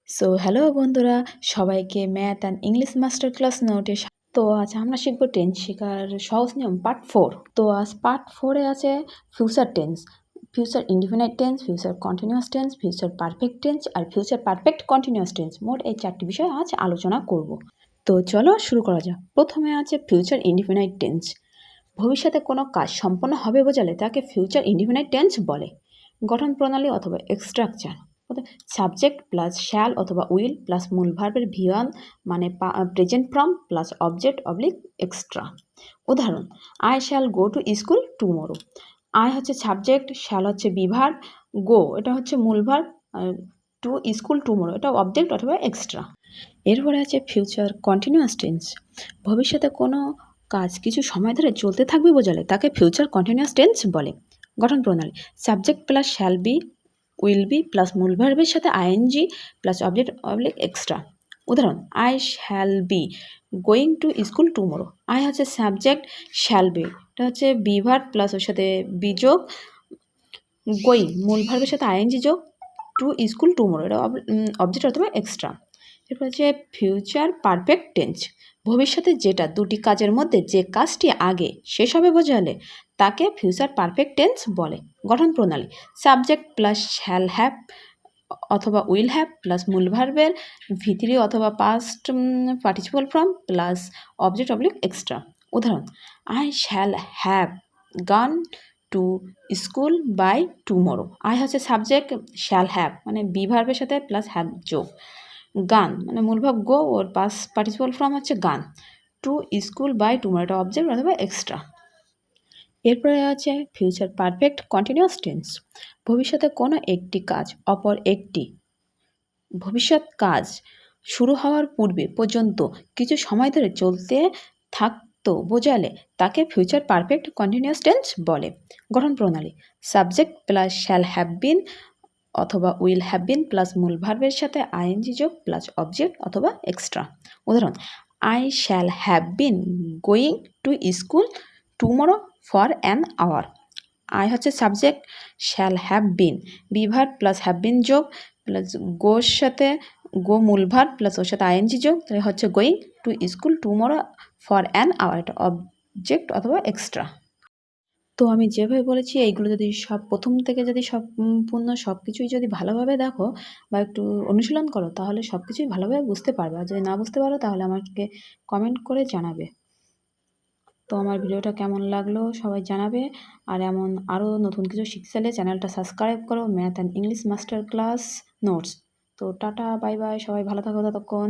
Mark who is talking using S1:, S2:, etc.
S1: So hello বন্ধুরা, সবাইকে math and English master class নোটে তো আজ আমরা শিখব টেন্স শেখার সহজ নিয়ম পার্ট 4। তো আজ পার্ট 4-এ আছে future tense, future indefinite tense, future continuous tense, future perfect tense আর ফিউচার পারফেক্ট কন্টিনিউয়াস টেন্স। মোট এই 4টি বিষয় আজ আলোচনা করব। তো চলো শুরু করা যাক। প্রথমে আছে ফিউচার ইনডিফিনাইট টেন্স। ভবিষ্যতে কোনো কাজ সম্পন্ন হবে বোঝালে তাকে ফিউচার ইনডিফিনাইট টেন্স বলে। গঠন প্রণালী অথবা স্ট্রাকচার: সাবজেক্ট প্লাস শ্যাল অথবা উইল প্লাস মূল ভার্বের ভিওয়ান মানে present form plus object oblique extra. উদাহরণ: I shall go to school tomorrow. I হচ্ছে সাবজেক্ট, শ্যাল হচ্ছে বিভার, গো এটা হচ্ছে মূল ভার্ব, টু স্কুল টুমোরো এটা অবজেক্ট অথবা এক্সট্রা। এরপরে আছে ফিউচার কন্টিনিউয়াস টেন্স। ভবিষ্যতে কোনো কাজ কিছু সময় ধরে চলতে থাকবে বোঝালে তাকে ফিউচার কন্টিনিউয়াস টেন্স বলে। গঠন প্রণালী: subject plus shall be will be plus মূল ভার্বের সাথে I N G plus object oblique extra. উদাহরণ: I shall be going to school tomorrow. I হচ্ছে সাবজেক্ট, শ্যাল বি এটা হচ্ছে বি ভার্ব প্লাস ওর সাথে বি যোগ, গোয়িং মূল ভার্বের সাথে আইএনজি যোগ, টু স্কুল টুমোরো এটা অবজেক্ট অথবা এক্সট্রা। এরপর হচ্ছে ফিউচার পারফেক্ট টেন্স। ভবিষ্যতে যেটা দুটি কাজের মধ্যে যে কাজটি আগে শেষ হবে বোঝালে তাকে ফিউচার পারফেক্ট টেন্স বলে। গঠন প্রণালী: সাবজেক্ট প্লাস শ্যাল হ্যাভ অথবা উইল হ্যাভ প্লাস মূল ভার্বের ভি3 অথবা past participle form plus object oblique extra. উদাহরণ: I shall have gone to school by tomorrow. I হচ্ছে সাবজেক্ট, শ্যাল হ্যাভ মানে বি ভার্বের সাথে প্লাস হ্যাভ যোগ, গান মানে মূল verb go or past participle form হচ্ছে gone, to school by tomorrow এটা অবজেক্ট অথবা এক্সট্রা। এরপরে আছে ফিউচার পারফেক্ট কন্টিনিউয়াস টেন্স। ভবিষ্যতে কোনো একটি কাজ অপর একটি ভবিষ্যৎ কাজ শুরু হওয়ার পূর্বে পর্যন্ত কিছু সময় ধরে চলতে থাকতো বোঝালে তাকে ফিউচার পারফেক্ট কন্টিনিউয়াস টেন্স বলে। গঠন প্রণালী: সাবজেক্ট প্লাস শ্যাল হ্যাভ বিন অথবা উইল হ্যাভ বিন প্লাস মূল ভার্বের সাথে আইএনজি যোগ প্লাস অবজেক্ট অথবা এক্সট্রা। উদাহরণ: I shall have been going to school tomorrow for an hour. I হচ্ছে subject, shall have been be verb plus have been যোগ plus গোর সাথে গো মূল ভার্ব প্লাস ওর সাথে আইএনজি যোগ, তাহলে হচ্ছে going to school tomorrow for an hour এটা অবজেক্ট অথবা এক্সট্রা। তো আমি যেভাবে বলেছি এইগুলো যদি সব প্রথম থেকে যদি সম্পূর্ণ সব কিছুই যদি ভালোভাবে দেখো বা একটু অনুশীলন করো তাহলে সব কিছুই ভালোভাবে বুঝতে পারবে। আর যদি না বুঝতে পারো তাহলে আমাকে কমেন্ট করে জানাবে। তো আমার ভিডিওটা কেমন লাগলো সবাই জানাবে। আর এমন আরও নতুন কিছু শিখতে চাইলে চ্যানেলটা সাবস্ক্রাইব করো, math and English master class notes. তো টাটা, বাই বাই, সবাই ভালো থাকো ততক্ষণ।